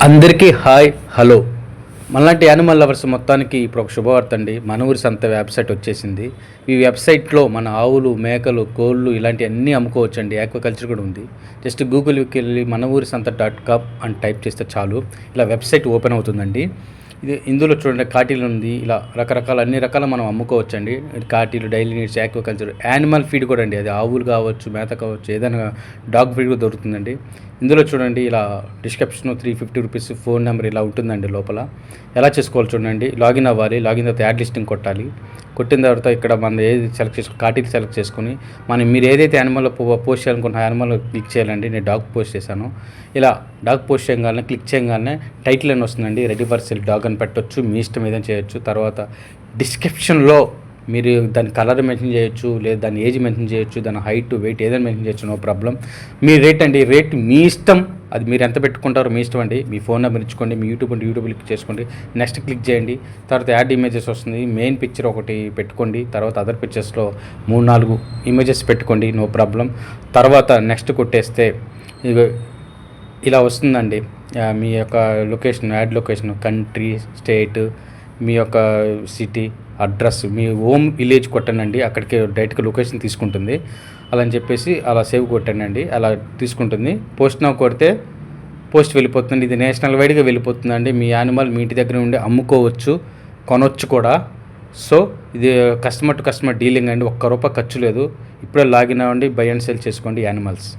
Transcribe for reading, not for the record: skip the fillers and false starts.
అందరికీ hi hello. మనలాంటి animal lovers మొత్తానికి ఇప్పుడు ఒక శుభవార్త అండి. మన ఊరి సంత వెబ్సైట్ వచ్చేసింది. ఈ వెబ్సైట్లో మన ఆవులు, మేకలు, కోళ్ళు ఇలాంటివన్నీ అమ్ముకోవచ్చండి. ఆక్వాకల్చర్ కూడా ఉంది. జస్ట్ గూగుల్కి వెళ్ళి మన ఊరి సంత .com అని టైప్ చేస్తే చాలు ఇలా వెబ్సైట్ ఓపెన్ అవుతుందండి. ఇందులో చూడండి కాటీలు ఉంది. ఇలా రకరకాల అన్ని రకాల మనం అమ్ముకోవచ్చండి. కాటీలు, daily needs, aquaculture, animal feed కూడా అండి. అది ఆవులు కావచ్చు, మేత కావచ్చు, ఏదైనా డాగ్ ఫీడ్ కూడా దొరుకుతుందండి. ఇందులో చూడండి ఇలా డిస్క్రిప్షన్ 350 రూపీస్ ఫోన్ నెంబర్ ఇలా ఉంటుందండి. లోపల ఎలా చేసుకోవాలి చూడండి. లాగిన్ అవ్వాలి. లాగిన్ తర్వాత యాడ్ లిస్టింగ్ కొట్టాలి. కొట్టిన తర్వాత ఇక్కడ మనం ఏది సెలెక్ట్ చేసుకుని కాటీలు సెలెక్ట్ చేసుకుని మీరు ఏదైతే యానిమల్ పోస్ట్ చేయాలనుకుంటున్న యానిమల్ క్లిక్ చేయాలండి. నేను డాగ్ పోస్ట్ చేశాను. ఇలా డాగ్ పోస్ట్ చేయగానే క్లిక్ చేయగానే టైటిల్ అని వస్తుందండి. రెడీ ఫర్ సేల్ డాగ్ అని పెట్టొచ్చు. మీ ఇష్టం ఏదైనా చేయొచ్చు. తర్వాత డిస్క్రిప్షన్లో మీరు దాని కలర్ మెన్షన్ చేయొచ్చు, లేదా దాని ఏజ్ మెన్షన్ చేయొచ్చు, దాని హైట్, వెయిట్ ఏదైనా మెన్షన్ చేయొచ్చు. No problem. మీ రేట్ అండి. రేట్ మీ ఇష్టం. అది మీరు ఎంత పెట్టుకుంటారో మీ ఇష్టం అండి. మీ ఫోన్ నెంబర్ ఇచ్చుకోండి. మీ యూట్యూబ్ క్లిక్ చేసుకోండి. నెక్స్ట్ క్లిక్ చేయండి. తర్వాత యాడ్ ఇమేజెస్ వస్తుంది. మెయిన్ పిక్చర్ ఒకటి పెట్టుకోండి. తర్వాత అదర్ పిక్చర్స్లో 3-4 ఇమేజెస్ పెట్టుకోండి. No problem. తర్వాత నెక్స్ట్ కొట్టేస్తే ఇలా వస్తుందండి. మీ యొక్క location, add location, country, state, మీ యొక్క సిటీ, అడ్రస్, మీ హోమ్ విలేజ్ కొట్టానండి. అక్కడికి డైరెక్ట్గా లొకేషన్ తీసుకుంటుంది. అలా అని చెప్పేసి అలా సేవ్ కొట్టానండి. అలా తీసుకుంటుంది. పోస్ట్ నౌ కొడితే పోస్ట్ వెళ్ళిపోతుంది. ఇది నేషనల్ వైడ్గా వెళ్ళిపోతుందండి. మీ యానిమల్ మీ ఇంటి దగ్గర ఉండి అమ్ముకోవచ్చు, కొనవచ్చు కూడా. సో ఇది కస్టమర్ టు కస్టమర్ డీలింగ్ అండి. ₹1 ఖర్చు లేదు. ఇప్పుడే లాగిన్ అవ్వండి. బై అండ్ సెల్ చేసుకోండి యానిమల్స్.